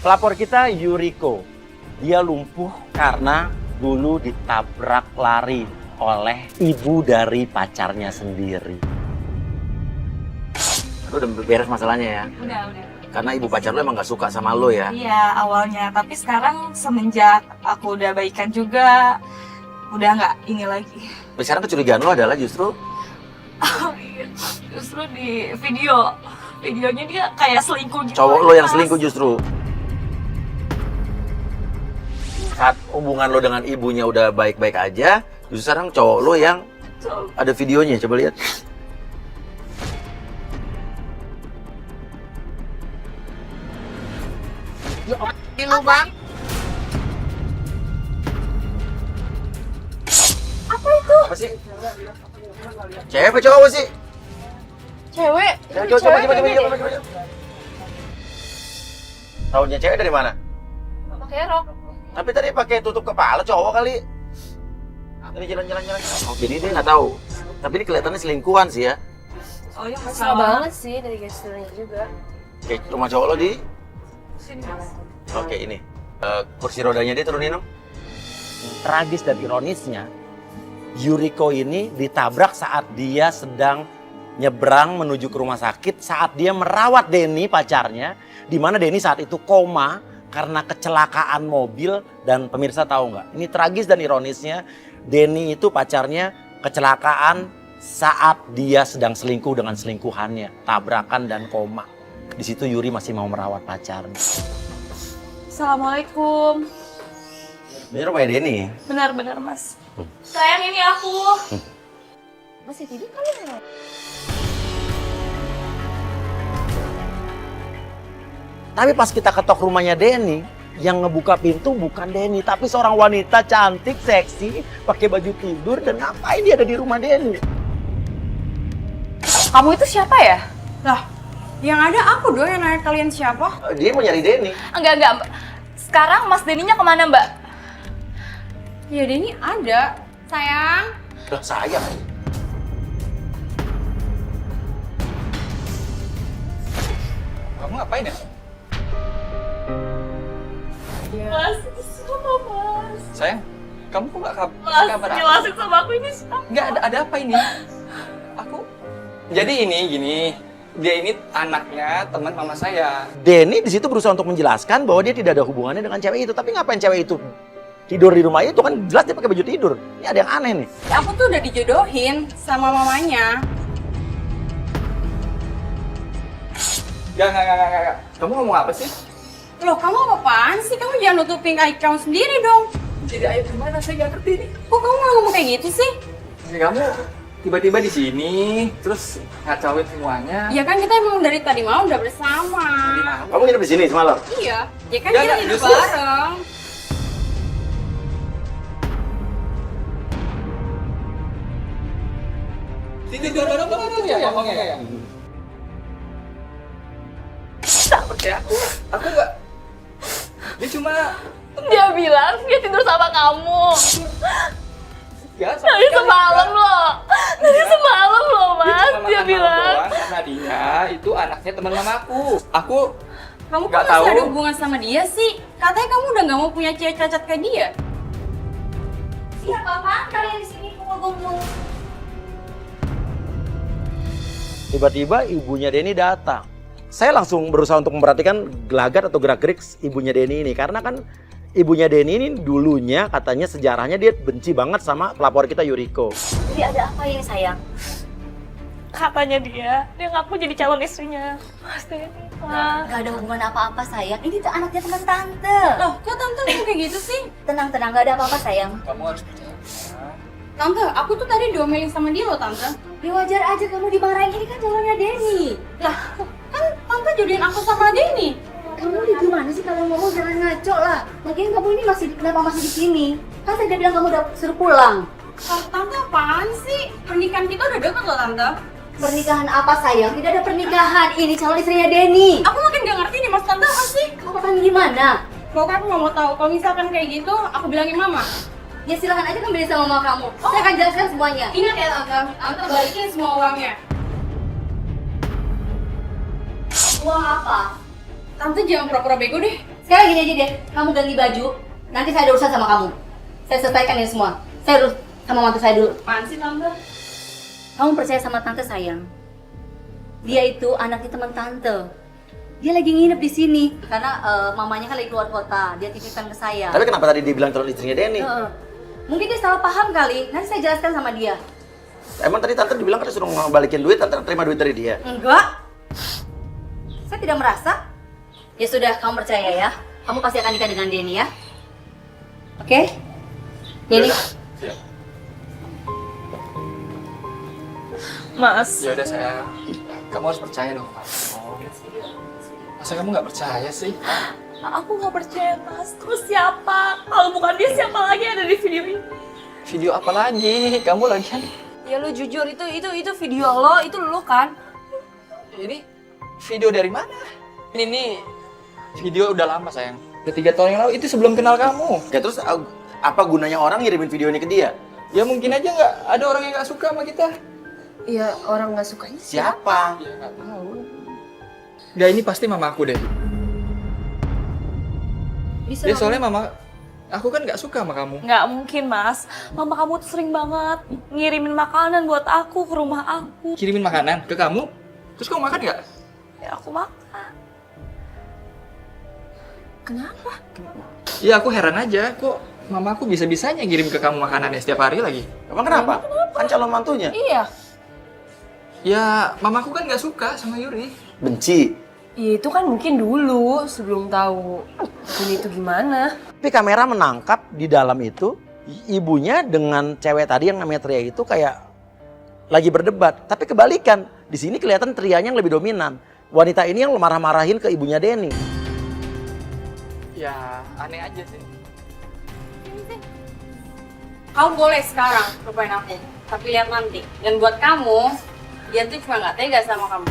Pelapor kita Yuriko, dia lumpuh karena dulu ditabrak lari oleh ibu dari pacarnya sendiri. Lu udah beres masalahnya ya? Udah. Karena ibu pacar lu emang gak suka sama lo ya? Iya, awalnya. Tapi sekarang semenjak aku udah baikan juga, udah nggak ini lagi. Tapi sekarang kecurigaan lo adalah justru Oh iya, justru di videonya dia kayak selingkuh gitu. cowok lo yang Mas. selingkuh justru. Saat hubungan lo dengan ibunya udah baik-baik aja, justru sekarang cowok lo yang ada videonya, coba lihat. Ya lu bang. Apa itu? Apa sih? Cewek apa cowok sih? Cewek. Coba. Tahunya cewek dari mana? Pakai rok. Tapi tadi pakai tutup kepala cowok kali. Ini jalan. Oh, jadi dia nggak tahu. Tapi ini kelihatannya selingkuhan sih ya. Oh iya, Kesel banget sih dari gesturnya juga. Oke, rumah cowok lo di? Sini, Mas. Oke, ini. Kursi rodanya dia turunin dong. Tragis dan ironisnya, Yuriko ini ditabrak saat dia sedang nyebrang menuju ke rumah sakit saat dia merawat Denny pacarnya, di mana Denny saat itu koma karena kecelakaan mobil. Dan pemirsa tahu nggak? Ini tragis dan ironisnya, Denny itu pacarnya kecelakaan saat dia sedang selingkuh dengan selingkuhannya, tabrakan dan koma. Di situ Yuri masih mau merawat pacarnya. Assalamualaikum. Ini rumahnya Denny. Benar, Mas. Sayang, ini aku. Masih tidur kali ya? Tapi pas kita ketok rumahnya Denny, yang ngebuka pintu bukan Denny, tapi seorang wanita cantik, seksi, pakai baju tidur, dan ngapain dia ada di rumah Denny? Kamu itu siapa ya? Lah, yang ada aku dong yang nanya kalian siapa? Dia mau nyari Denny. Enggak, Mbak. Sekarang Mas Deninya kemana, Mbak? Ya Denny ada, sayang. Lah sayang. Kamu ngapain ya? Mas, itu siapa, Mas? Sayang, kamu kok nggak Mas, kabar aku? jelasin sama aku ini siapa? Nggak ada apa ini? Aku. Jadi ini gini, dia ini anaknya teman mama saya. Denny di situ berusaha untuk menjelaskan bahwa dia tidak ada hubungannya dengan cewek itu. Tapi ngapain cewek itu tidur di rumah itu? Kan jelas dia pakai baju tidur. Ini ada yang aneh nih. Aku tuh udah dijodohin sama mamanya. Nggak. Kamu ngomong apa sih? Loh, kamu apaan sih? Kamu jangan nutupin aib kamu sendiri dong. Jadi ayo gimana? Saya nggak ngerti nih. Kok kamu malah ngomong kayak gitu sih? Kamu tiba-tiba di sini, terus ngacauin semuanya. Ya kan kita emang dari tadi malam udah bersama. Kamu nginep di sini semalam? Iya, ya kan Nggak, kita nggak, hidup justru- bareng. Sini, dorong ya ngomongnya ya. Tak percaya aku. Aku nggak. Dia cuma Dia bilang dia tidur sama kamu. ya. Tadi semalam loh. Tadi semalam loh, Mas. Dia bilang. Karena dia itu anaknya teman mamaku. Aku Kamu kok Nggak masih tahu. ada hubungan sama dia sih? Katanya kamu udah gak mau punya cewek cacat kayak dia. Siapa apaan kalian di sini ngomong-ngomong? Tiba-tiba ibunya Denny datang. Saya langsung berusaha untuk memperhatikan gelagat atau gerak-gerik ibunya Denny ini. Karena kan ibunya Denny ini dulunya katanya sejarahnya dia benci banget sama pelapor kita Yuriko. Jadi ada apa ini, sayang? Katanya dia ngaku jadi calon istrinya Mas Denny. Gak ada hubungan apa-apa, sayang. Ini tuh anaknya teman tante. Loh, kok tante ngomong kayak gitu sih? Tenang, gak ada apa-apa, sayang. kamu harus percaya. Tante, aku tuh tadi diomelin sama dia loh, Tante. Ya wajar aja kamu dimarahin, ini kan calonnya Denny. Lah, kan Tante jodohin aku sama Denny. Kamu di gimana sih kalau ngomong jangan ngaco lah. Lagian kamu ini kenapa masih di sini? Kan saya udah bilang kamu udah suruh pulang. Ah, Tante apaan sih? Pernikahan kita udah deket loh, Tante. Pernikahan apa, sayang? Tidak ada pernikahan. Ini calon istrinya Denny. Aku makin gak ngerti nih, Mas Tante apa sih? Kamu tanya gimana? Pokoknya aku gak mau tahu. Kalau misalkan kayak gitu, aku bilangin Mama. Ya silahkan aja kembali sama mama kamu. Saya akan jelaskan semuanya. Ingat ya, Tante. Tante balikin semua uangnya. Uang apa? Tante jangan pura-pura bego deh. Sekarang gini aja deh, kamu ganti baju. Nanti saya ada urusan sama kamu. Saya selesaikan ini semua. Saya urus sama mantu saya dulu. Apaan sih tante? Kamu percaya sama tante sayang? Dia itu anaknya teman tante. Dia lagi nginep di sini karena mamanya kan lagi keluar kota. Dia titipkan ke saya. Tapi kenapa tadi dibilang calon istrinya Denny? Mungkin dia salah paham kali. Nanti saya jelaskan sama dia. Emang tadi tante dibilang kan disuruh balikin duit, tante terima duit dari dia. Enggak. Saya tidak merasa. Ya sudah, kamu percaya ya. Kamu pasti akan nikah dengan Denny ya. Oke? Denny. Siap. Mas, Ya udah sayang, kamu harus percaya dong. Masa kamu nggak percaya sih? aku nggak percaya Mas. Terus siapa? Kalau bukan dia siapa lagi ada di video ini? Video apa lagi? Kamu lagi kan? Ya lu jujur itu video lo, itu lu kan? Ini video dari mana? Ini video udah lama sayang. Udah 3 tahun yang lalu, itu sebelum kenal kamu. Ya terus apa gunanya orang ngirimin video ini ke dia? Ya mungkin aja nggak ada orang yang nggak suka sama kita. Iya, orang nggak sukanya Siapa? Ya nggak tahu. Nggak, ini pasti mama aku deh. bisa. Ya soalnya mama aku kan nggak suka sama kamu. Nggak mungkin Mas. Mama kamu tuh sering banget ngirimin makanan buat aku ke rumah aku. Kirimin makanan ke kamu, terus kamu makan nggak? Ya aku makan. Kenapa? Ya aku heran aja, kok mama aku bisa-bisanya ngirim ke kamu makanannya setiap hari lagi. Emang kenapa? Kan calon mantunya. Iya. Ya mamaku kan nggak suka sama Yuri. Benci. Ya itu kan mungkin dulu sebelum tahu ini itu gimana. Tapi kamera menangkap di dalam itu ibunya dengan cewek tadi yang namanya Tria itu kayak lagi berdebat. Tapi kebalikan, di sini kelihatan Trianya yang lebih dominan. Wanita ini yang marah-marahin ke ibunya Denny. Ya aneh aja sih. Kamu boleh sekarang lupain aku, tapi lihat nanti. Dan buat kamu, dia tuh cuma nggak tega sama kamu.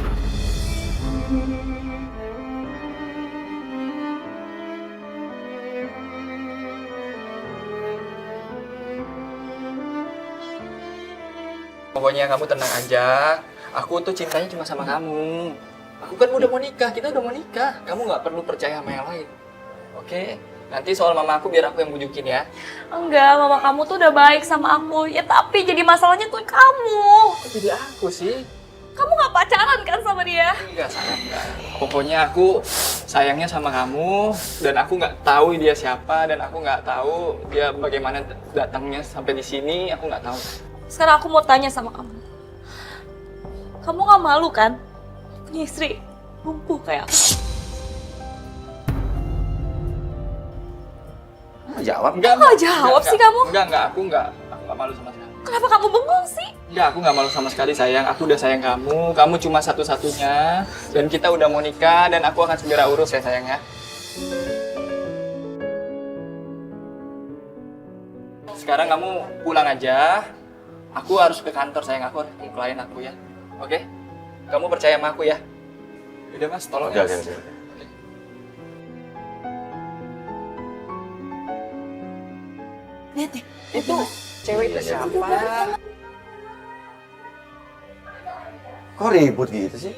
Pokoknya kamu tenang aja. Aku tuh cintanya cuma sama kamu. Aku kan udah mau nikah, kita udah mau nikah. Kamu nggak perlu percaya sama yang lain. Oke? Nanti soal mama aku biar aku yang bujukin ya. Enggak, mama kamu tuh udah baik sama aku. Ya tapi jadi masalahnya tuh kamu. Kok jadi aku sih? Kamu nggak pacaran kan sama dia? Enggak, sayang. Enggak. Pokoknya aku sayangnya sama kamu. Dan aku nggak tahu dia siapa. Dan aku nggak tahu dia bagaimana datangnya sampai di sini. Aku nggak tahu. Sekarang aku mau tanya sama kamu. Kamu nggak malu kan? Punya istri lumpuh kayak aku. Jawab. Enggak, Kok nggak jawab sih kamu? Enggak, aku nggak malu sama sekali. Kenapa kamu bengong sih? Enggak, aku nggak malu sama sekali sayang. Aku udah sayang kamu. Kamu cuma satu-satunya. Dan kita udah mau nikah dan aku akan segera urus ya sayang ya. Sekarang kamu pulang aja. Aku harus ke kantor sayang. Aku harus ke klien aku ya. Oke? Kamu percaya sama aku ya? Udah mas, tolong ya. Mas. Lihat deh. Itu cewek itu siapa? Kok ribut gitu sih?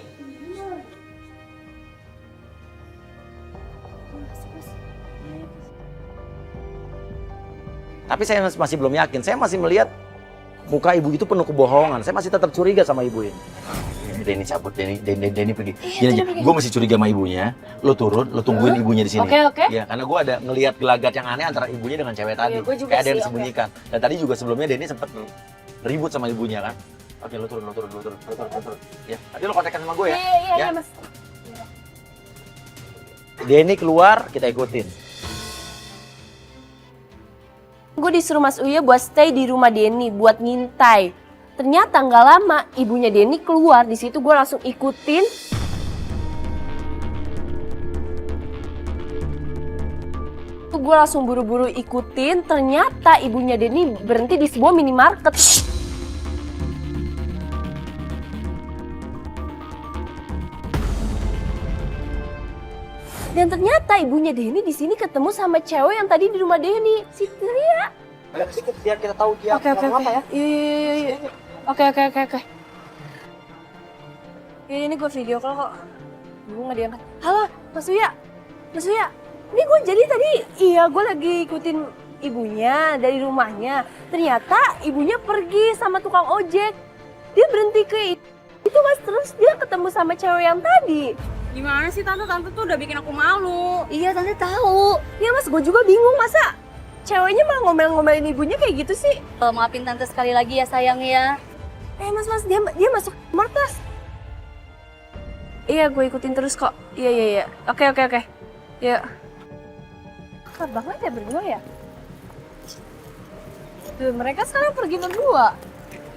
Tapi saya masih belum yakin. Saya masih melihat muka ibu itu penuh kebohongan. Saya masih tetap curiga sama ibu ini. Denny cabut, Denny pergi. Gini aja, gue masih curiga sama ibunya. Lo turun, lo tungguin ibunya di sini. Oke. Ya, karena gue ada ngelihat gelagat yang aneh antara ibunya dengan cewek tadi. gua juga Kayak ada yang sih, disembunyikan. Dan tadi juga sebelumnya Denny sempat ribut sama ibunya kan. Oke, lo turun. Ya, tadi lo kontakkan sama gue ya. Iya, Mas. Denny keluar, kita ikutin. Gue disuruh Mas Uya buat stay di rumah Denny, buat ngintai. Ternyata nggak lama ibunya Denny keluar, di situ gue langsung ikutin. Gue langsung buru-buru ikutin, ternyata ibunya Denny berhenti di sebuah minimarket. Dan ternyata ibunya Denny di sini ketemu sama cewek yang tadi di rumah Denny, si Tria. Ayo sedikit biar kita tahu dia Oke. ya. Iya. Oke. Ini gue video call kok. Gue nggak diangkat. Halo, Mas Uya. Ini gue jadi tadi, iya gue lagi ikutin ibunya dari rumahnya. Ternyata ibunya pergi sama tukang ojek. Dia berhenti ke itu mas, terus dia ketemu sama cewek yang tadi. Gimana sih tante? Tante tuh udah bikin aku malu. Iya tante tahu. Ya mas, gue juga bingung masa ceweknya malah ngomel-ngomelin ibunya kayak gitu sih. Maafin tante sekali lagi ya sayang ya. Mas, dia masuk markas. Iya, gue ikutin terus kok. Iya. Oke. Ya. Keren banget ya berdua ya. Tuh, mereka sekarang pergi berdua.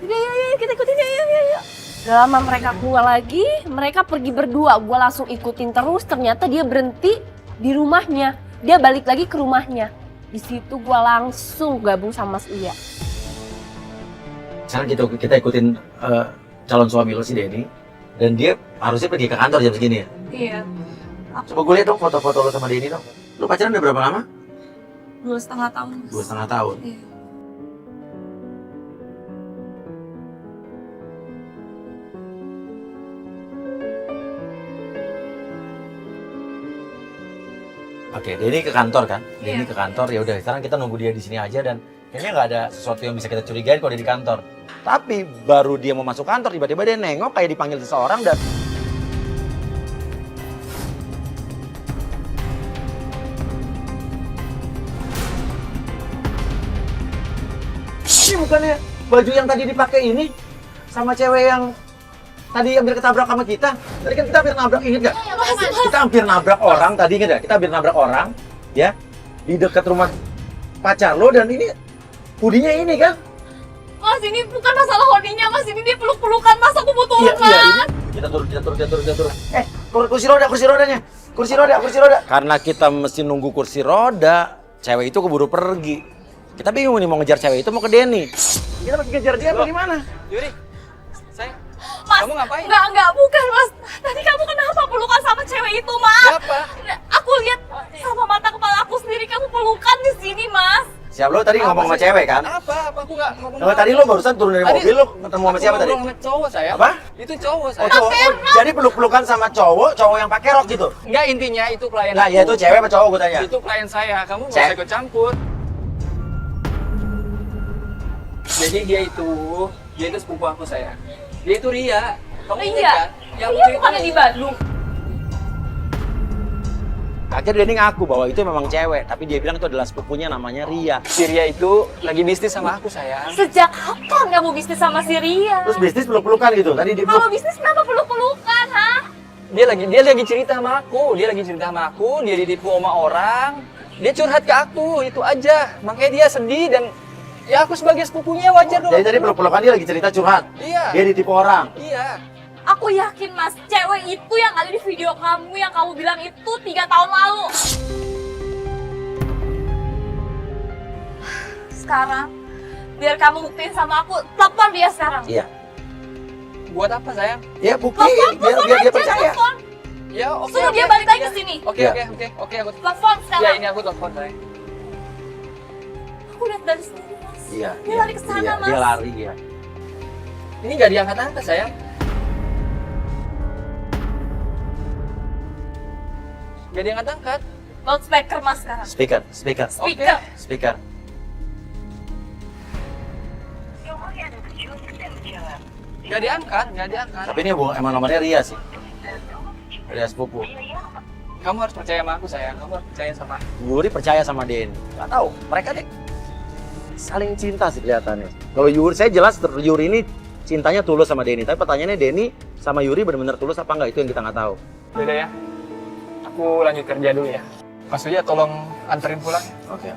Iya, kita ikutin ya. Gak lama mereka keluar lagi, mereka pergi berdua. Gue langsung ikutin terus, ternyata dia berhenti di rumahnya. Dia balik lagi ke rumahnya. Di situ gue langsung gabung sama Mas Uya. Sekarang kita ikutin calon suami lo si Denny, dan dia harusnya pergi ke kantor jam segini ya. Iya. Coba gue lihat dong foto-foto lo sama Denny dong. Lo pacaran udah berapa lama? 2,5 tahun, Mas. 2,5 tahun. Iya. Oke, Denny ke kantor kan? Iya. Denny ke kantor, ya udah. Sekarang kita nunggu dia di sini aja dan kayaknya nggak ada sesuatu yang bisa kita curigain kalau dia di kantor. Tapi baru dia mau masuk kantor, tiba-tiba dia nengok kayak dipanggil seseorang dan ini bukannya baju yang tadi dipakai ini sama cewek yang tadi hampir ketabrak sama kita. Tadi kan kita hampir nabrak, inget gak? Kita hampir nabrak orang tadi, inget gak? Kita hampir nabrak orang, ya, di dekat rumah pacar lo, dan ini hoodie-nya ini kan? Mas, ini bukan masalah hoodie-nya, Mas. Ini dia peluk-pelukan, Mas. Aku butuh Iya, Mas. ini. Kita turun. Kursi rodanya. Kursi roda. Karena kita mesti nunggu kursi roda, cewek itu keburu pergi. Kita bingung nih mau ngejar cewek itu mau ke Denny. Kita mesti ngejar dia apa gimana? Yuri, sayang, Mas, kamu ngapain? Enggak, bukan, Mas. Tadi kamu kenapa pelukan sama cewek itu, Mas? Siapa? Aku lihat sama mata kepala aku sendiri kamu pelukan di sini, Mas. Siap, lo tadi ngomong sama cewek kan? Apa? Aku nggak ngomong. Kalau tadi lo barusan turun dari mobil, lo ketemu sama siapa tadi? Aku ngobrol sama cowok saya. Apa? Itu cowok Oh, saya. cowok. Oh, jadi peluk-pelukan sama cowok yang pakai rok gitu? Enggak, intinya itu klien Nah, aku. ya itu cewek apa cowok gue tanya? Itu klien saya. Kamu nggak Cek. usah ikut campur. Jadi dia itu sepupu aku saya. Dia itu Ria. Kamu ingat Iya. kan? Yang Iya, waktu itu bukannya di Bandung. Akhirnya Denny ngaku bahwa itu memang cewek, tapi dia bilang itu adalah sepupunya namanya Ria. Si Ria itu lagi bisnis sama aku sayang. Sejak kapan kamu bisnis sama si Ria? Terus bisnis peluk-pelukan gitu. Tadi dia Kalau bisnis kenapa peluk-pelukan, ha? Dia lagi cerita sama aku. Dia ditipu sama orang. Dia curhat ke aku, itu aja. Makanya dia sedih dan ya aku sebagai sepupunya wajar dong. Jadi tadi peluk-pelukan dia lagi cerita curhat. Iya. Dia ditipu orang. Iya. Aku yakin, Mas, cewek itu yang ada di video kamu yang kamu bilang itu 3 tahun lalu. Sekarang, biar kamu buktiin sama aku, telepon dia sekarang. Iya. Buat apa sayang? Ya buktiin biar dia percaya. Telepon. Ya oke. Suruh dia balik lagi ke sini. Oke, Iya. oke, aku Telepon ya sekarang. ini aku telepon sayang. Aku lihat dari sini, Mas. Iya. Dia lari ke sana, Mas. Dia lari ya. Ini nggak diangkat-angkat sayang. Nggak diangkat-angkat. Loudspeaker, Mas, sekarang. Speaker. Speaker. Speaker. Nggak diangkat. Tapi ini emang nomornya Ria sih. Ria sepupu. Kamu harus percaya sama aku sayang. Kamu harus percaya sama aku. Yuri percaya sama Denny. Gak tahu, mereka deh saling cinta sih kelihatannya. Kalau Yuri, saya jelas Yuri ini cintanya tulus sama Denny. Tapi pertanyaannya Denny sama Yuri benar-benar tulus apa enggak, itu yang kita nggak tahu. Udah ya. Aku lanjut kerja dulu ya. Mas Uya tolong anterin pulang. Oke.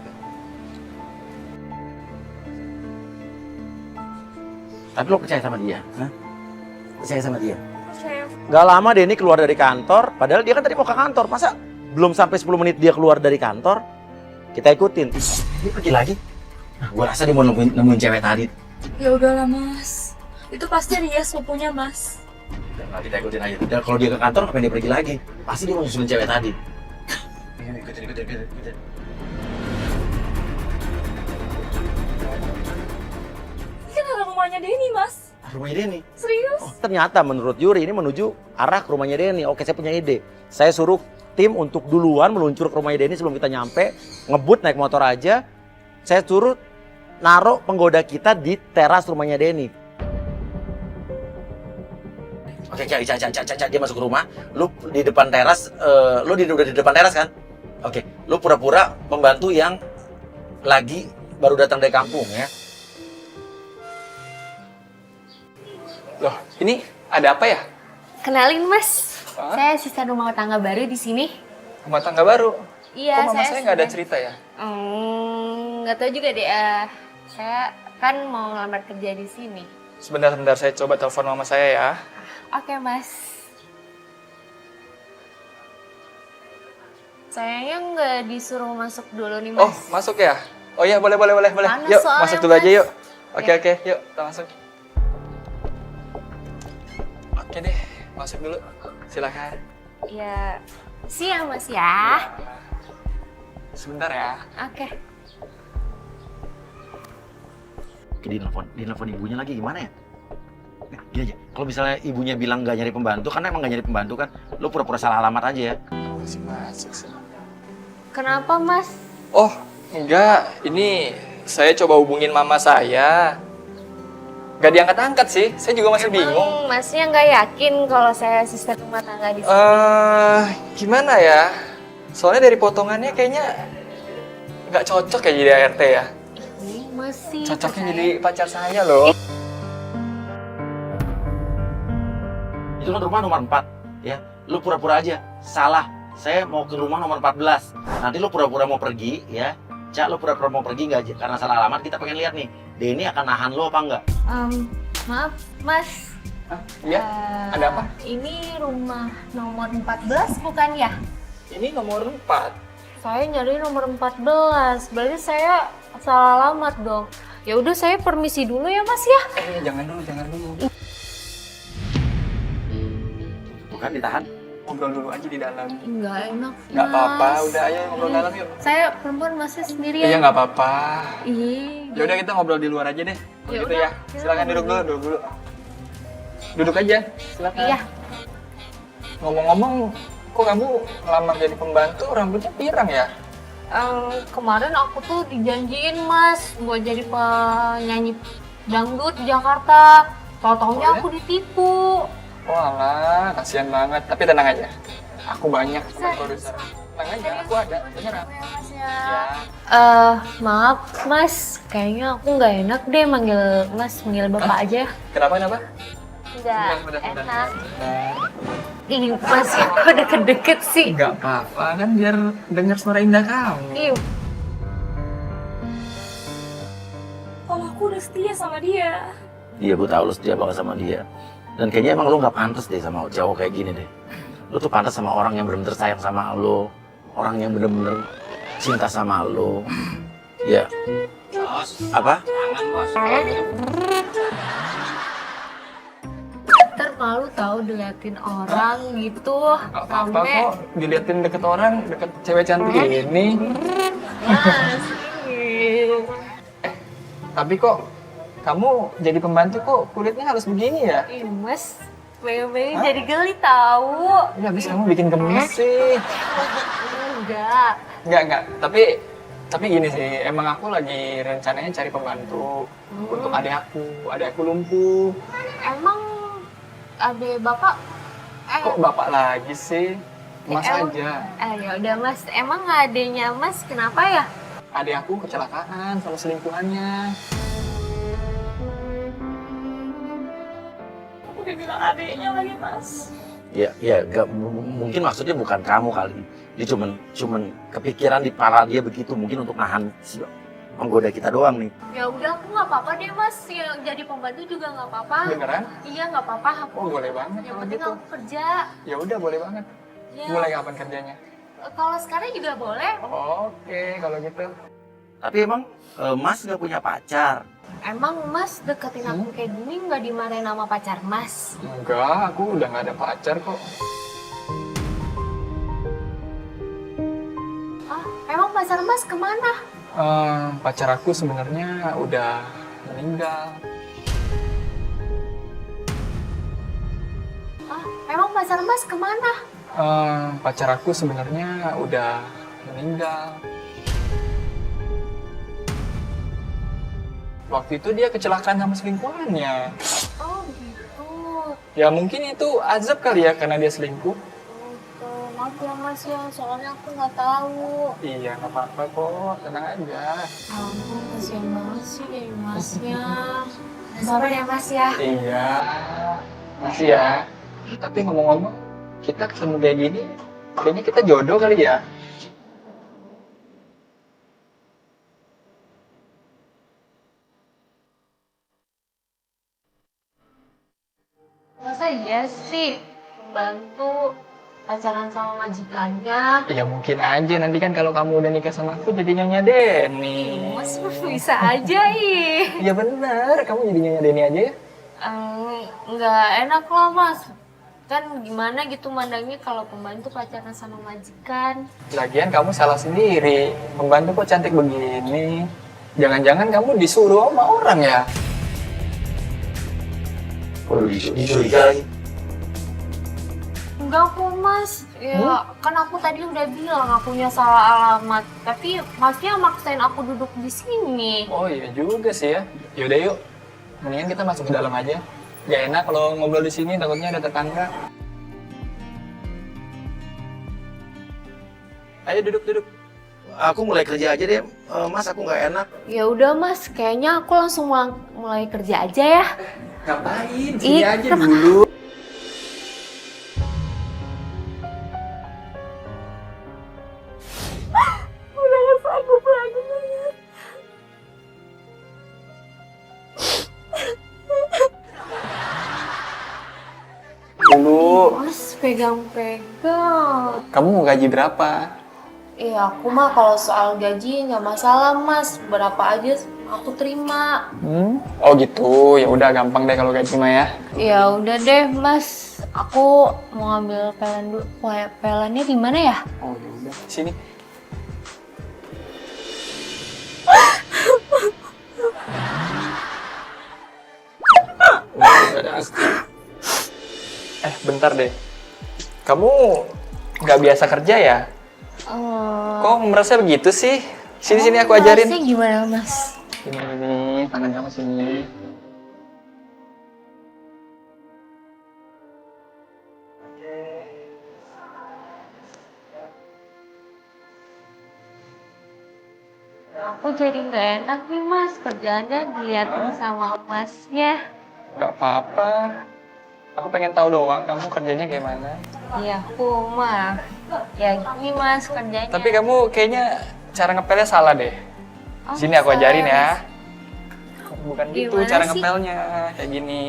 Tapi lo percaya sama dia? Hah? Percaya sama dia? Percaya. Gak lama Denny keluar dari kantor, padahal dia kan tadi mau ke kantor. Masa belum sampai 10 menit dia keluar dari kantor, kita ikutin. Dia pergi lagi? Nah, gue rasa dia mau nemuin cewek tadi. Ya udahlah, Mas. Itu pasti Ria sepupunya, Mas. Nah, kita ikutin aja. Dan kalau dia ke kantor, ngapain dia pergi lagi? Pasti dia mau nyusulin cewek tadi. Ikutin. Ini kan ada rumahnya Denny, Mas. Rumahnya Denny. Serius? Oh, ternyata menurut Yuri ini menuju arah ke rumahnya Denny. Oke, saya punya ide. Saya suruh tim untuk duluan meluncur ke rumahnya Denny sebelum kita nyampe. Ngebut naik motor aja. Saya suruh naruh penggoda kita di teras rumahnya Denny. Oke, dia masuk ke rumah. Lu di depan teras, udah di depan teras kan? Oke, lu pura-pura pembantu yang lagi baru datang dari kampung ya. Loh, ini ada apa ya? Kenalin Mas, Hah? saya asisten rumah tangga baru di sini. Rumah tangga baru? Iya, Kok mama saya nggak ada cerita ya? Nggak tahu juga deh. Saya kan mau ngelamar kerja di sini. Sebentar, saya coba telepon mama saya ya. Oke Mas. Sayangnya nggak disuruh masuk dulu nih Mas. Oh, masuk ya? Oh iya, boleh. Panas Yuk, soalnya, masuk dulu aja Mas. yuk. Oke, yuk, kita masuk. Oke deh, masuk dulu. Silakan. Ya, siang Mas ya. Sebentar ya. Oke. Oke, dia nelfon ibunya lagi gimana ya? Gini aja, kalau misalnya ibunya bilang nggak nyari pembantu, karena emang nggak nyari pembantu kan, lu pura-pura salah alamat aja ya. Masih masuk sih. Kenapa Mas? Oh, enggak. Ini saya coba hubungin mama saya. Nggak diangkat-angkat sih. Saya juga masih bingung. Masnya nggak yakin kalau saya asisten rumah tangga di sini? Gimana ya? Soalnya dari potongannya kayaknya nggak cocok ya jadi ART ya. Ini masih Cocoknya jadi pacar saya loh. Itu kan rumah nomor 4 ya. Lu pura-pura aja salah. Saya mau ke rumah nomor 14. Nanti lu pura-pura mau pergi ya. Cak, lu pura-pura mau pergi nggak karena salah alamat. Kita pengen lihat nih, Denny akan nahan lu apa enggak? Maaf Mas. Hah? Iya? Ada apa? Ini rumah nomor 14 bukan ya? Ini nomor 4. Saya nyari nomor 14. Berarti saya salah alamat dong. Ya udah saya permisi dulu ya Mas ya. Jangan dulu. Bukan ditahan. Ngobrol dulu aja di dalam. Enggak enak. Nggak apa-apa, Mas. udah ayo ngobrol dalam yuk. Saya perempuan masih sendirian. Iya nggak apa-apa. Ih. Ya udah kita ngobrol di luar aja deh. Kalau Ya gitu udah, ya. kita Silakan duduk dulu. Duduk aja. Silakan. Iya. Ngomong-ngomong, kok kamu ngelamar jadi pembantu rambutnya pirang ya? Kemarin aku tuh dijanjiin Mas buat jadi penyanyi dangdut di Jakarta. Tau-taunya Oh, ya? aku ditipu. Walah, kasihan banget. Tapi tenang aja. Aku banyak sama produser. Tenang aja, aku ada. Beneran. Ya. Maaf Mas, kayaknya aku nggak enak deh manggil Bapak aja. Kenapa? Nggak Bentar. enak. Ih Mas, ya kok deket-deket sih? Nggak apa-apa kan biar dengar suara indah kamu. Ih, Kalau aku udah setia sama dia. Iya, gue tahu lu setia banget sama dia. Dan kayaknya emang lu nggak pantas deh sama cowok kayak gini deh. Lu tuh pantas sama orang yang bener-bener sayang sama lu, orang yang bener-bener cinta sama lu. Ya. Apa? ntar malu tahu diliatin orang gitu. Nggak apa-apa kok. Diliatin deket orang, deket cewek cantik ini. Mas, Tapi kok kamu jadi pembantu kok kulitnya halus begini ya? Ih, Mas, Wewe jadi geli tahu. Ya habis kamu bikin gemes sih. Enggak. Enggak. Tapi gini sih, emang aku lagi rencananya cari pembantu untuk adik aku lumpuh. Emang adek Bapak Kok bapak lagi sih? Mas emang- aja. Ya udah Mas, emang adenya Mas kenapa ya? Adik aku kecelakaan sama selingkuhannya. Udah bilang adiknya lagi, Mas. Ya, mungkin maksudnya bukan kamu kali. Dia cuman kepikiran di kepala dia begitu, mungkin untuk nahan si penggoda kita doang nih. Ya udah aku nggak apa-apa deh Mas, yang jadi pembantu juga nggak apa-apa. Beneran? Iya nggak apa-apa. Oh boleh banget Yang kalau penting gitu. aku kerja. Ya udah boleh banget. Ya, Mulai kapan kerjanya? kalau sekarang juga boleh. Oke, kalau gitu. Tapi emang Mas nggak punya pacar? Emang Mas deketin aku kayak gini nggak dimarahin sama pacar Mas? Enggak, aku udah nggak ada pacar kok. Emang pacar Mas kemana? Pacar aku sebenarnya udah meninggal. Emang pacar Mas kemana? Pacar aku sebenarnya udah meninggal. Waktu itu dia kecelakaan sama selingkuhannya. Oh gitu. Ya mungkin itu azab kali ya karena dia selingkuh. Gitu. Maaf ya Mas ya, soalnya aku nggak tahu. Iya, nggak apa-apa kok, tenang aja. Ampun, kasihan banget sih dari Masnya. Sabar ya Mas ya. Iya, masih ya. Tapi ngomong-ngomong, kita ketemu kayak gini, kayaknya kita jodoh kali ya. Masa iya sih bantu pacaran sama majikannya? Ya mungkin aja, nanti kan kalau kamu udah nikah sama aku jadi Nyonya Deni. Mas bisa aja ih. Iya bener, kamu jadi Nyonya Deni aja ya. Nggak enak lah Mas. Kan gimana gitu mandangnya kalau pembantu pacaran sama majikan. Lagian kamu salah sendiri, pembantu kok cantik begini. Jangan-jangan kamu disuruh sama orang ya? Waduh, dicuriga lagi. Enggak kok Mas, ya kan aku tadi udah bilang akunya salah alamat. Tapi Masnya maksain aku duduk di sini. Oh iya juga sih ya. Yaudah yuk, mendingan kita masuk ke dalam aja. Gak enak kalau ngobrol di sini, takutnya ada tetangga. Ayo duduk. Aku mulai kerja aja deh, Mas. Aku nggak enak. Ya udah Mas, kayaknya aku langsung mulai kerja aja ya. Ngapain? Sini Ih, aja dulu. Udah gak sanggup lagi. Dulu, Mas pegang-pegang. kamu mau gaji berapa? Iya aku mah kalau soal gaji nggak masalah Mas, berapa aja aku terima. Oh gitu, ya udah gampang deh kalau gaji mah ya. Ya udah deh Mas, aku mau ngambil pelan dulu. Pelannya di mana ya? Oh ya udah, sini. Bentar deh. Kamu nggak biasa kerja ya? Kok merasa begitu sih? Sini aku ajarin. Masnya gimana Mas? Sini, tangan kamu sini. Aku jadi nggak enak nih Mas, kerjaannya dilihatin sama Masnya. Gak apa-apa. Aku pengen tahu doang kamu kerjanya gimana. Iya aku mah ya gini Mas kerjanya. Tapi kamu kayaknya cara ngepelnya salah deh. Sini aku salah, ajarin ya. Mas. Bukan gitu Gimana cara sih? ngepelnya. Kayak gini.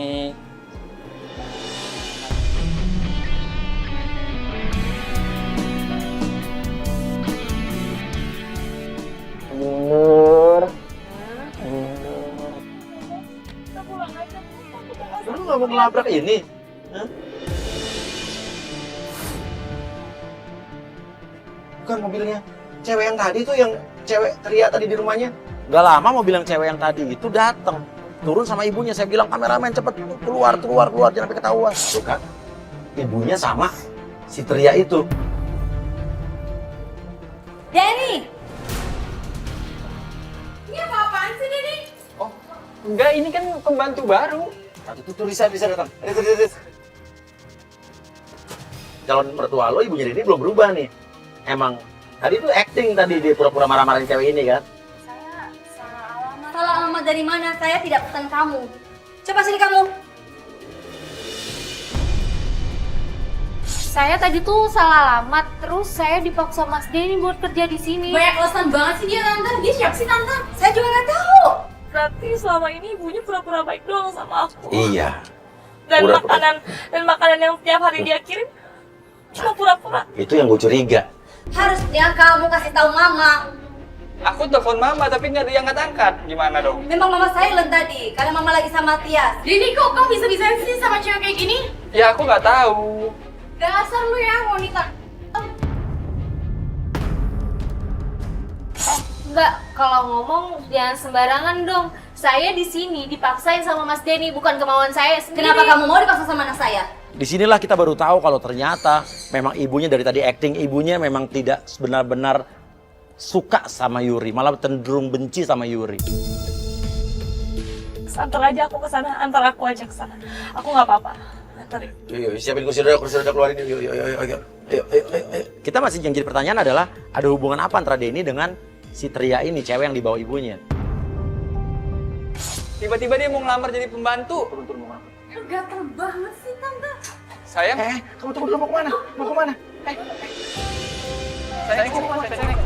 Mundur. Lu nggak mau ngelabrak ini? Hah? Bukan mobilnya. Cewek yang tadi tuh yang cewek teriak tadi di rumahnya. Gak lama mobil yang cewek yang tadi itu datang. Turun sama ibunya. Saya bilang kameramen cepet keluar jangan sampai ketahuan. Tuh kan. Ibunya sama si teriak itu. Denny! Ini apa-apaan sih, Deni? Oh, enggak, ini kan pembantu baru. Tadi tuh Risa datang. Riz. Calon mertua lo ibunya ini belum berubah nih. Emang tadi tuh acting tadi dia pura-pura marah-marahin cewek ini kan. Saya salah alamat. Salah alamat dari mana? Saya tidak pesan kamu. Coba sini kamu. Saya tadi tuh salah alamat, terus saya dipaksa Mas Denny buat kerja di sini. Banyak alasan banget sih dia, Tante. Dia siapa sih, Tante? Saya juga nggak tahu. Berarti selama ini ibunya pura-pura baik doang sama aku. Iya. Dan Pura-pura. makanan yang tiap hari dia kirim cuma pura-pura. Itu yang gue curiga. Harusnya kamu kasih tahu mama. Aku telepon mama tapi nggak diangkat-angkat. Gimana dong? Memang mama silent tadi, karena mama lagi sama Tias. Deni, kok kamu bisa-bisanya sih sama cewek kayak gini? Ya aku nggak tahu. Dasar lu ya, wanita. Mbak, kalau ngomong jangan sembarangan dong. Saya di sini dipaksain sama Mas Denny, bukan kemauan saya sendiri. Kenapa kamu mau dipaksa sama anak saya? Disinilah kita baru tahu kalau ternyata memang ibunya dari tadi acting ibunya memang tidak benar-benar suka sama Yuri, malah cenderung benci sama Yuri. Antar aja aku ke sana, antar aku aja ke sana. Aku nggak apa-apa. Antarin. Yuk, siapin kursi roda keluarin. Yuk. Ayo. Kita masih yang jadi pertanyaan adalah ada hubungan apa antara Denny dengan si Tria ini, cewek yang dibawa ibunya? Tiba-tiba dia mau ngelamar jadi pembantu. Gatel banget sih tante. Sayang, Kamu tunggu dulu, mau kemana? sayang, sayang.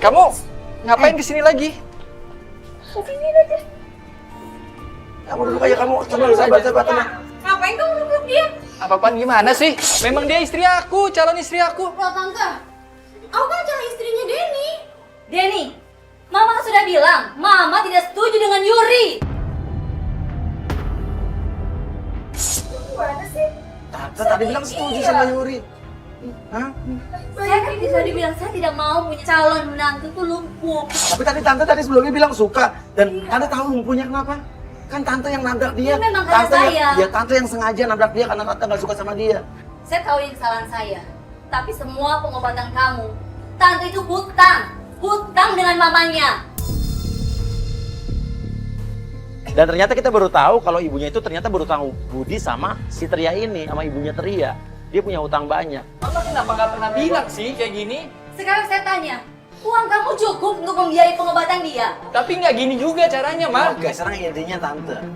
Kamu ngapain kesini lagi? Kamu duduk aja, kamu sabar, tenang. Ngapain kamu nunggu dia? Apa-apaan gimana sih? Memang dia istri aku, calon istri aku. Loh tante, aku kan calon istrinya Denny. Denny, mama kan sudah bilang, mama tidak setuju dengan Yuri. Tante tadi bilang setuju sama Yuri. Hah? Saya kan tadi bilang saya tidak mau punya calon menantu tuh lumpuh. Tapi tante sebelumnya bilang suka. Dan tante tahu lumpuhnya kenapa? Kan tante yang nabrak dia. Ya, memang karena saya. Tante yang sengaja nabrak dia karena tante gak suka sama dia. Saya tahu ini kesalahan saya. Tapi semua pengobatan kamu, tante itu hutang dengan mamanya. Dan ternyata kita baru tahu kalau ibunya itu ternyata berutang budi sama si Tria ini, sama ibunya Tria. Dia punya hutang banyak. Mama kenapa nggak pernah bilang sih kayak gini? Sekarang saya tanya, uang kamu cukup untuk membiayai pengobatan dia? Tapi nggak gini juga caranya, Ma. Oke, sekarang intinya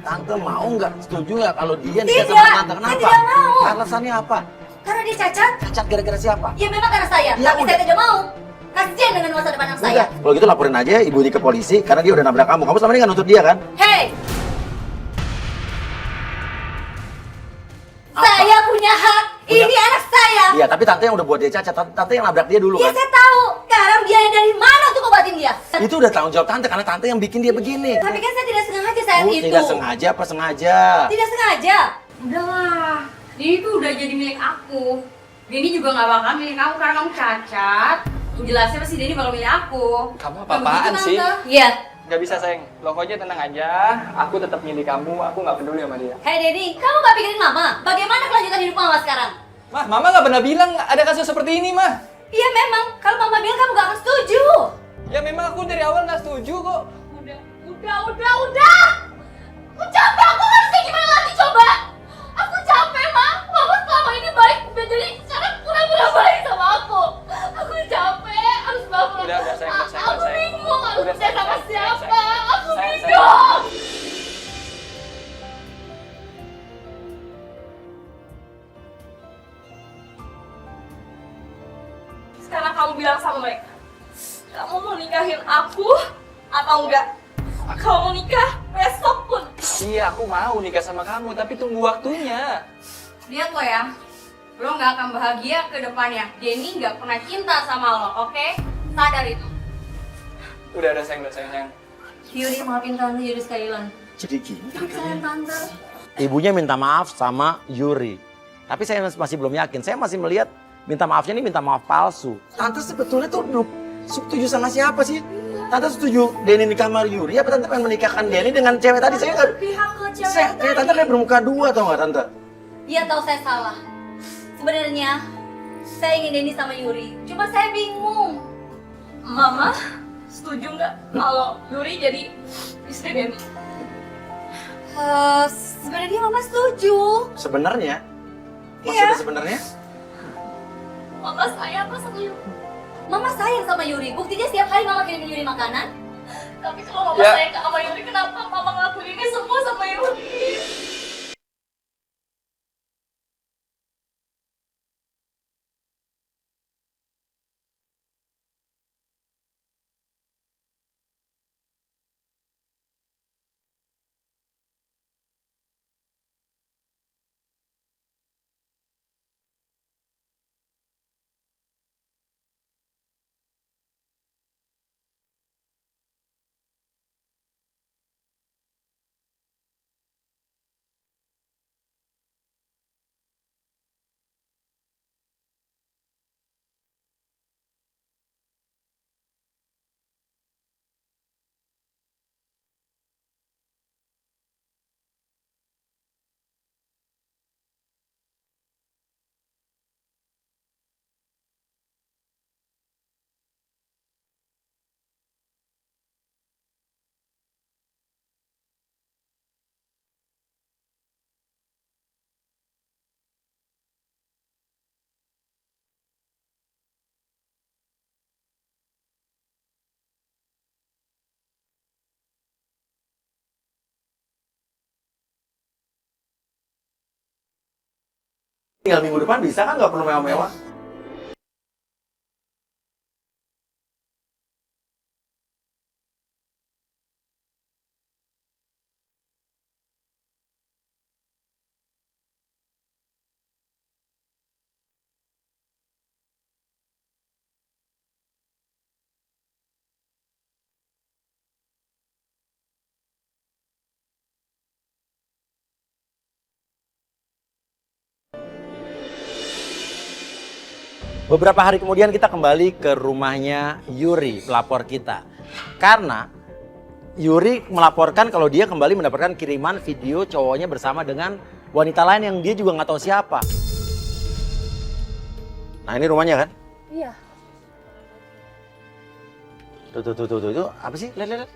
Tante mau nggak, setuju nggak kalau dia nikah Tidak, sama Tante? saya Kenapa? tidak mau. Alasannya apa? Karena dia cacat? Cacat gara-gara siapa? Ya memang karena saya, Ya, tapi udah. saya tidak mau. Kasihan dengan masa depan anak saya. Udah, kalau gitu laporin aja ibu ini ke polisi karena dia udah nabrak kamu. Kamu selama ini nggak nuntut dia kan? Hei! Saya punya hak. Ini anak saya. Iya, tapi tante yang udah buat dia cacat, tante yang nabrak dia dulu Ya kan? saya tahu. Sekarang biaya dari mana untuk obatin dia? Itu udah tanggung jawab tante karena tante yang bikin dia begini. Tapi kan saya tidak sengaja saat itu. Tidak sengaja apa sengaja? Tidak sengaja. Udahlah, Denny itu udah jadi milik aku. Denny juga nggak bakal milik kamu karena kamu cacat. Jelasnya pasti Denny bakal milik aku. Kamu Nggak apa-apaan begitu, sih? Tante. Iya. Nggak bisa, sayang. Pokoknya tenang aja. Aku tetap milih kamu. Aku nggak peduli sama dia. Hei Denny, kamu gak pikirin mama? Bagaimana kelanjutan hidup mama sekarang? Mah, Mama nggak pernah bilang ada kasus seperti ini, Mah. Iya memang, kalau mama bilang kamu gak akan setuju. Ya memang aku dari awal nggak setuju kok. Udah. Aku capek, aku harus kayak gimana lagi coba? Aku capek, Mak. Mama selama ini baik, jadi sekarang pura-pura baik sama aku. Aku capek, harus bangun. Udah, sayang, Aku bingung, harus Udah, percaya sama sayang, siapa. sayang. Aku Sayang, bingung. Sekarang kamu bilang sama mereka, kamu mau nikahin aku atau enggak? Kamu mau nikah besok pun. Iya, aku mau nikah sama kamu, tapi tunggu waktunya. Lihat lo ya, lo nggak akan bahagia ke depannya. Denny nggak pernah cinta sama lo, oke? Sadar itu. Udah, sayang. Yuri, maafin tante Yuri sekali lagi. Jadi gini. Sayang tante. Ibunya minta maaf sama Yuri. Tapi saya masih belum yakin. Saya masih melihat minta maafnya ini minta maaf palsu. Tante sebetulnya tuh belum setuju sama siapa sih? Tante setuju Denny nikah sama Yuri apa tante pengen menikahkan Denny dengan cewek tadi? Saya nggak. Pihak ke cewek Saya tante kayak bermuka dua tau nggak tante? Iya tahu saya salah. Sebenarnya saya ingin Denny sama Yuri. Cuma saya bingung. Mama, setuju nggak kalau Yuri jadi istri Denny? Sebenarnya Mama setuju. Sebenarnya? Iya. Maksudnya sebenarnya? Mama sayang apa sama Yuri? Mama sayang sama Yuri. Buktinya setiap hari Mama kirimin Yuri makanan. Tapi kalau Mama Ya. sayang sama Yuri, kenapa Mama ngelakuin ini semua sama Yuri? Tinggal minggu depan bisa kan, nggak perlu mewah-mewah. Beberapa hari kemudian kita kembali ke rumahnya Yuri, pelapor kita. Karena Yuri melaporkan kalau dia kembali mendapatkan kiriman video cowoknya bersama dengan wanita lain yang dia juga nggak tahu siapa. Nah ini rumahnya kan? Iya. Tuh. Apa sih? Lihat.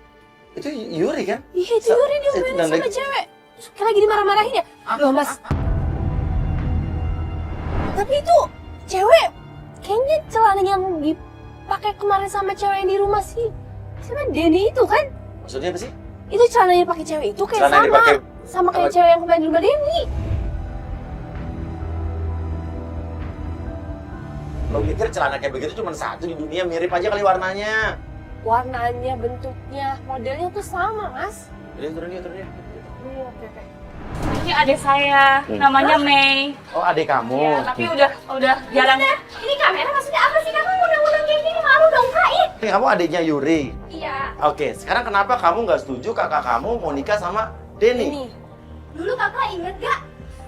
Itu Yuri kan? Iya itu Yuri dia main sama cewek. Terus kayak lagi dimarah-marahin ya. Loh mas. Tapi itu cewek kayaknya celana yang dipakai kemarin sama cewek yang di rumah sih. Siapa Denny itu kan? Maksudnya apa sih? Itu celana yang pakai cewek itu kayak Celana yang dipakai- sama kayak cewek yang kemarin di rumah Denny. Lo pikir celana kayak begitu cuma satu di dunia, mirip aja kali warnanya. Warnanya, bentuknya, modelnya tuh sama mas. Turun dia. Iya oke. Ini adik saya, namanya Mei. Oh adik kamu. Ya, tapi udah jarang. Ini kamera maksudnya apa sih? Kamu undang-undang kayak gini, malu dong Kak. Ini kamu adiknya Yuri. Iya. Oke, sekarang kenapa kamu nggak setuju kakak kamu mau nikah sama Denny? Ini. Dulu kakak inget gak?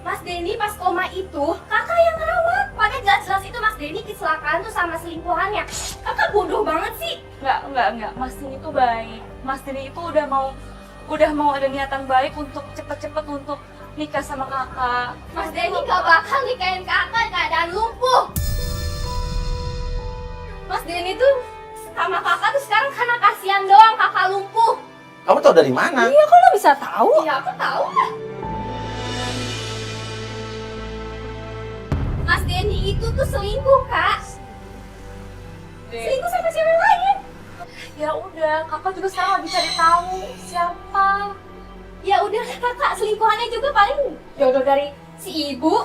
Mas Denny pas koma itu, kakak yang rawat. Padahal jelas-jelas itu Mas Denny kecelakaan tuh sama selingkuhannya. Kakak bodoh banget sih. Enggak. Mas Denny itu baik. Mas Denny itu udah mau ada niatan baik untuk cepet-cepet untuk nikah sama kakak. Mas Denny gak bakal nikahin kakak keadaan lumpuh. Mas Denny tuh sama kakak tuh sekarang karena kasihan doang kakak lumpuh. Kamu tahu dari mana? Iya kok lo bisa tahu? Iya aku tahu kan. Mas Denny itu tuh selingkuh kak. Selingkuh sama cewek lain. Ya udah, kakak juga sekarang lagi cari tahu siapa. Ya udah kakak, selingkuhannya juga paling jodoh dari si ibu.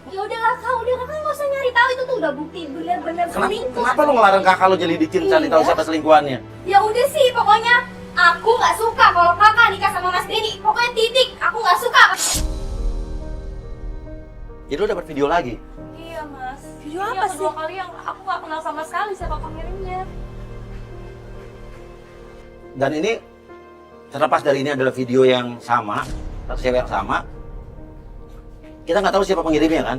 Ya udahlah kak, kakak nggak usah nyari tahu, itu tuh udah bukti bener-bener selingkuh. Kenapa lo ngelarang kakak lo jelidikin cari tahu siapa selingkuhannya? Ya udah sih, pokoknya aku nggak suka kalau kakak nikah sama Mas Denny. Pokoknya titik, aku nggak suka. Jadi lo dapat video lagi? Iya mas. Video Ini apa yang sih? kedua kali yang aku gak kenal sama sekali siapa pengirimnya. Dan ini terlepas dari ini adalah video yang sama, atau cewek yang sama, kita nggak tahu siapa pengirimnya kan?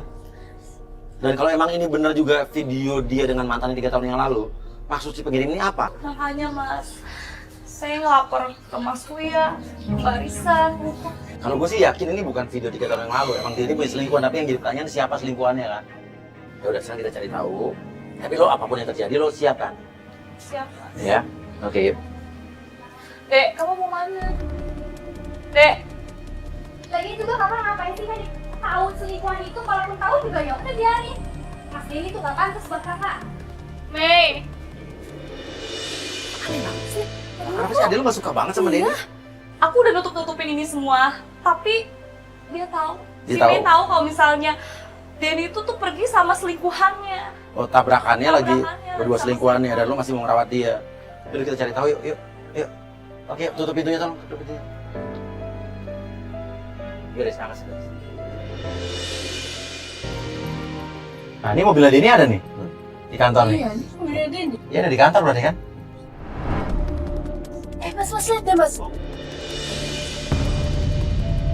Dan kalau emang ini benar juga video dia dengan mantannya 3 tahun yang lalu, maksud si pengirim ini apa? Makanya mas, saya ngelapor ke Mas Kuya, Mbak Risa, gitu. Kalau gue sih yakin ini bukan video 3 tahun yang lalu, emang dia ini punya selingkuhan, tapi yang jadi pertanyaan siapa selingkuhannya kan? Ya udah sekarang kita cari tahu. Tapi lo apapun yang terjadi lo siap kan? Siapa? Ya, oke. Yuk. Dek, kamu mau mana? Dek, Lagi juga kakak ngapain sih kan tahu selingkuhan itu, kalaupun tahu juga ya udah biarin. Mas Denny tuh gak pantas buat kakak. Mei. Kenapa sih adek lo gak suka banget sama Denny? Aku udah nutup-nutupin ini semua, tapi dia tahu. Dia Si tahu? Mei tahu kalau misalnya Denny itu tuh pergi sama selingkuhannya. Oh tabrakannya lagi Tabrakannya berdua sama selingkuhannya dan lo masih mau ngerawat dia. Yaudah kita cari tahu yuk. Oke, tutup pintunya tolong, tutup pintunya. Garis sana sih. Nah ini mobilnya Denny ada nih di kantor nih. Iya, ini mobilnya Denny. Iya ada di kantor berarti kan? Mas lihat deh mas.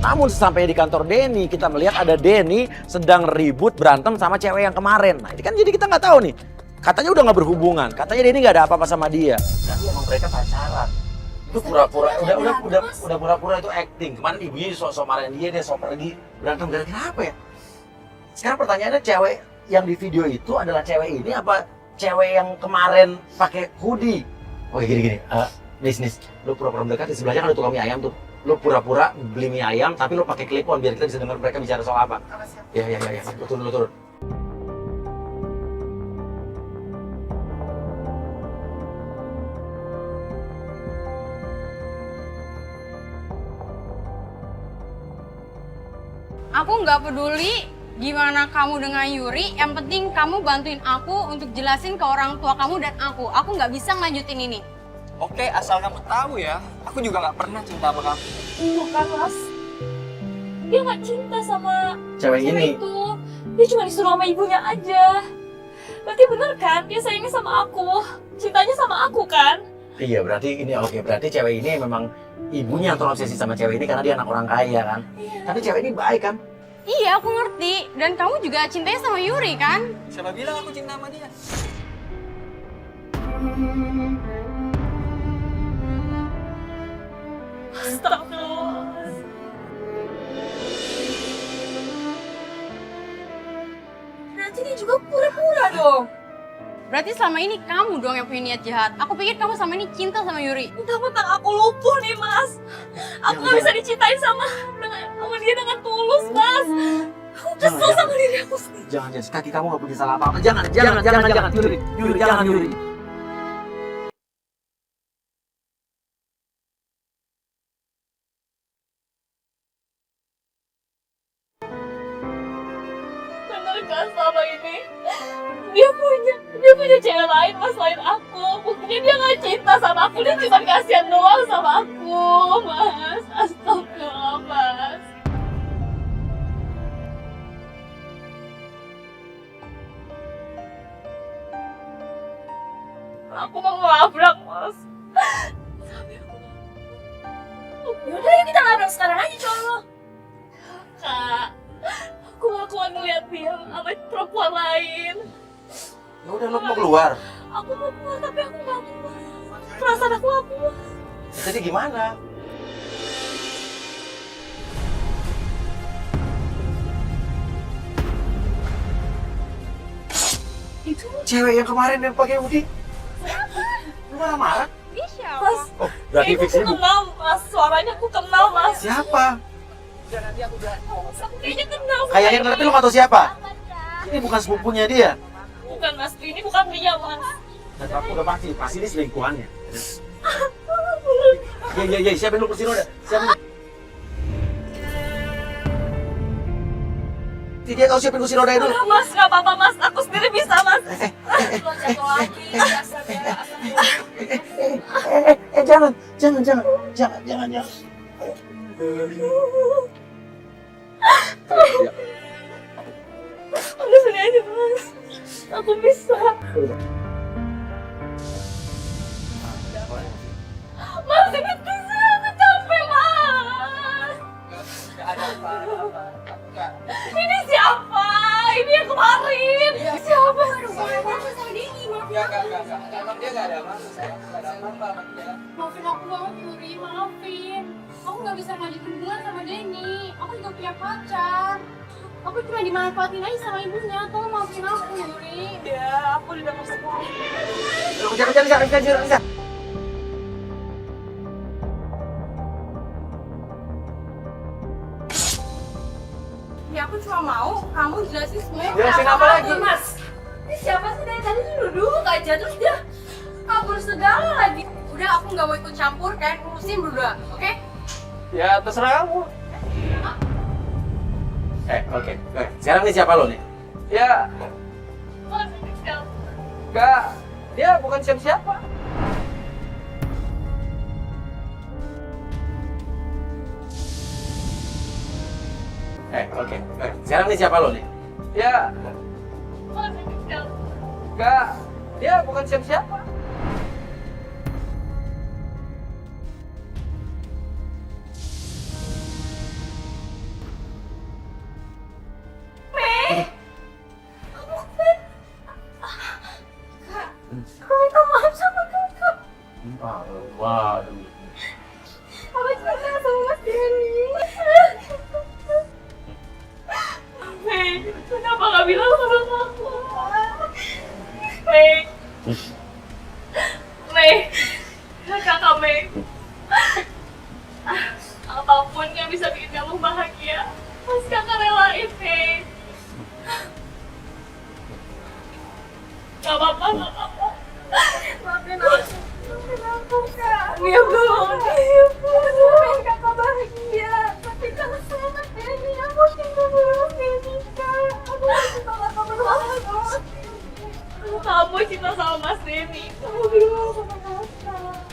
Namun sampai di kantor Denny kita melihat ada Denny sedang ribut berantem sama cewek yang kemarin. Nah ini kan jadi kita nggak tahu nih. Katanya udah nggak berhubungan, katanya Denny nggak ada apa-apa sama dia. Dan emang mereka pacaran. Itu pura-pura, udah pura-pura itu acting. Kemarin ibunya sok-sok marahin dia sok pergi berantem gara-gara apa ya? Sekarang pertanyaannya cewek yang di video itu adalah cewek ini apa cewek yang kemarin pakai hoodie? Oh gini, nis, lu pura-pura mendekat di sebelahnya kan ada tukang mie ayam tuh. Lu pura-pura beli mie ayam tapi lu pakai clip on biar kita bisa dengar mereka bicara soal apa. Ya, lu turun. Aku nggak peduli Gimana kamu dengan Yuri, yang penting kamu bantuin aku untuk jelasin ke orang tua kamu dan aku. Aku nggak bisa ngelanjutin ini. Oke, asal kamu tahu ya, aku juga nggak pernah cinta sama kamu. Bukan, Mas. Dia nggak cinta sama Cewek ini. itu. Dia cuma disuruh sama ibunya aja. Berarti bener kan? Dia sayangnya sama aku. Cintanya sama aku kan? Iya, berarti ini oke. Berarti cewek ini memang ibunya yang terobsesi sama cewek ini karena dia anak orang kaya kan. Tapi cewek ini baik kan? Iya, aku ngerti. Dan kamu juga cintanya sama Yuri kan? Siapa bilang aku cinta sama dia? Astagfirullah. Berarti dia juga pura-pura dong. Berarti selama ini kamu dong yang punya niat jahat. Aku pikir kamu selama ini cinta sama Yuri. Mentang-mentang aku lumpuh nih, Mas. Aku nggak bisa dicintain sama dia dengan tulus, Mas. Aku kesel sama diri aku sendiri. Jangan, Jess. Kaki kamu nggak punya salah apa-apa. Jangan. Yuri. Yuri, jangan, Yuri. Benarkah selama ini dia punya cewek lain, Mas, selain aku? Buktinya dia nggak cinta sama aku, dia cuma kasihan doang sama aku, Mas. Astagfirullah, Mas. Aku mau ngelabrak, Mas. Yaudah, yuk kita labrak sekarang aja, cowok. Kak, aku gak kuat ngeliat dia sama perempuan lain. Ya udah, lo mau keluar. Aku mau keluar, tapi aku gak kuat. Perasaan aku gak kuat. Jadi gimana? Itu Cewek yang kemarin yang pakai hoodie. Lu marah-marah? Ini siapa? Mas, Oh, berarti itu fix aku ini. kenal, Mas. Suaranya aku kenal, Mas. Siapa? Aku kayaknya kenal. Kayaknya tapi lu nggak tahu siapa? Ini bukan sepupunya dia. Bukan, Mas. Ini bukan dia, Mas. Dan aku udah pasti ini selingkuhannya. Iya, siapin lu kursi roda. Siapin. Dia tahu siapin kursi roda itu. Udah, Mas. Gak apa-apa, Mas. Aku sendiri bisa, Mas. Lo jatuh lagi. Jangan. Udah sini aja, Mas. Aku bisa. Mas, ini bisa. Aku capek, Mas. Ini siapa? Ini yang kemarin. Siapa? Aduh, apa sama Denny? Emang dia nggak ada maksud, sayang. Nggak ada apa-apa sama dia. Maafin aku banget Yuri, maafin. Aku nggak bisa lanjutin hubungan sama Denny. Aku juga punya pacar. Aku cuma dimanfaatin aja sama ibunya. Tolong maafin aku Yuri. Ya, aku udah masuk. Jangan. Ya aku cuma mau kamu jelasin semuanya. Jelasin apa lagi? Mas? Ini siapa sih dari tadi duduk aja terus dia kabur segala lagi. Udah aku nggak mau ikut campur, kalian urusin berdua, oke? Ya terserah kamu. Oke. Sekarang nih siapa lo nih? Ya, Mas, ini siapa? nggak. Dia bukan siapa-siapa. Oke. Sekarang nih siapa lo nih? Ya, Mas, ini siapa? nggak. Dia bukan siapa-siapa. Aku minta maaf sama kakak. Waduh. Aku cinta sama Mas Denny. Mei, kenapa gak bilang sama aku? Mei, kakak Mei. Apapun yang bisa bikin kamu bahagia, Mas kakak relain, Mei. Gak apa-apa. Maafin aku, Kak. Dia belum. Pengen kakak bahagia. Tapi kalau sama Denny, aku cinta sama Denny, Kak. Kalau kamu cinta sama Mas Denny, kamu bilang sama kakak.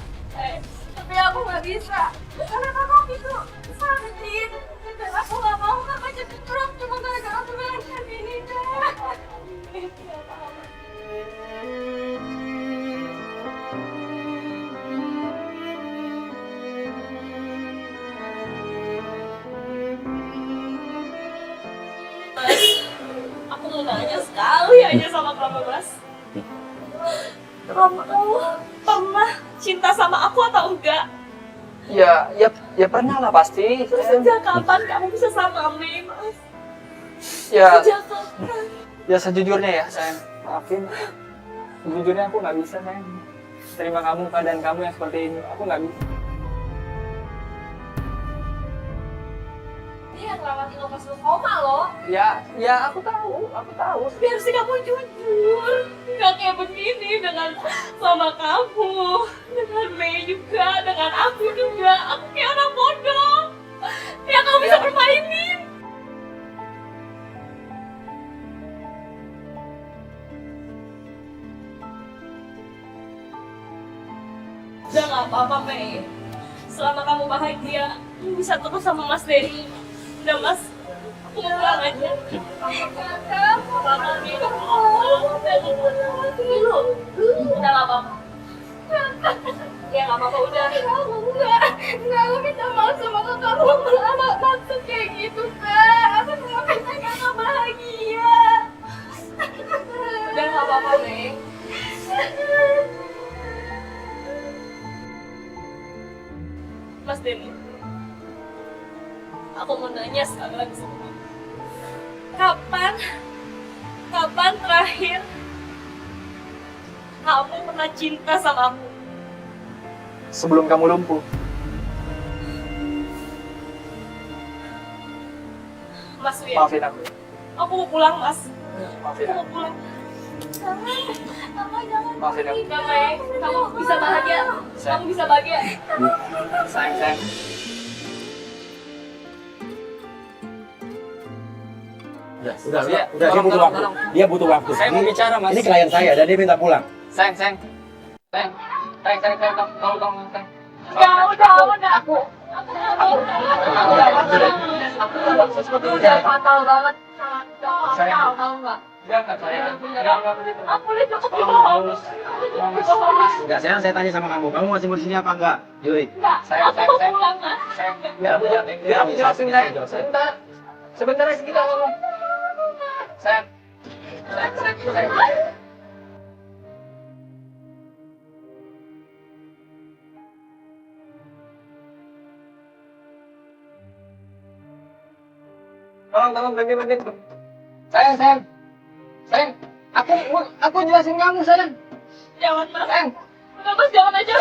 Tapi aku nggak bisa karena kakak itu sakit dan aku nggak mau kakak jadi drop cuma gara-gara aku bilang kayak gini deh. Mas, aku mau nanya sekali aja sama kamu, Mas. Kamu pernah cinta sama aku atau enggak? Ya pernah lah pasti. Terus sejak kapan kamu bisa sama Mei, Mas? Ya, Sejak kapan? ya sejujurnya ya, sayang. Maafin. Sejujurnya aku nggak bisa, sayang. Terima kamu, keadaan kamu yang seperti ini. Aku nggak bisa. Dia yang ngelawatin lo pas lo koma loh. Ya aku tahu. Biar sih kamu jujur. Nggak kayak begini dengan sama kamu. Dengan Mei juga, dengan aku juga. Aku kayak orang bodoh. Yang kamu bisa permainin. Udah nggak apa-apa, Mei. Selama kamu bahagia, kamu bisa terus sama Mas Denny. Udah, Mas. Aku mau pulang aja. Mama minum. Udah nggak apa-apa. Ya nggak apa-apa, udah. Enggak, aku minta maaf sama kakak. Aku nggak maksud kayak gitu, Kak. Aku cuma pengen kakak bahagia. Udah nggak apa-apa, Mei. Mas Denny, aku mau nanya sekali lagi sama kamu. Kapan terakhir kamu pernah cinta sama aku? Sebelum kamu lumpuh. Mas Wia, Maafin aku. aku mau pulang, Mas. Maafin Aku aku. mau pulang. Maafin aku. Enggak, Mei. Kamu bisa bahagia. Kamu bisa bahagia. Sayang. Udah, Iya, dia tolong, butuh tolong, waktu. tolong. Dia butuh waktu. Saya mau bicara, Mas. Ini klien saya dan dia minta pulang. Sayang. Tolong, sayang. Udah. Aku. Udah fatal banget. Sayang. Tahu nggak? Jangan, sayang. Aku udah cukup bohong. Enggak, saya tanya sama kamu. Kamu masih mau di sini apa enggak? Yoi. Sayang. Aku mau pulang, Mas. Biar aku jelasin, sayang. Sebentar aja kita ngomong. Sayang. Tolong, berhenti. Sayang. Aku jelasin kamu, sayang. Jangan, Mas. Sayang. Udah, Mas, jangan aja.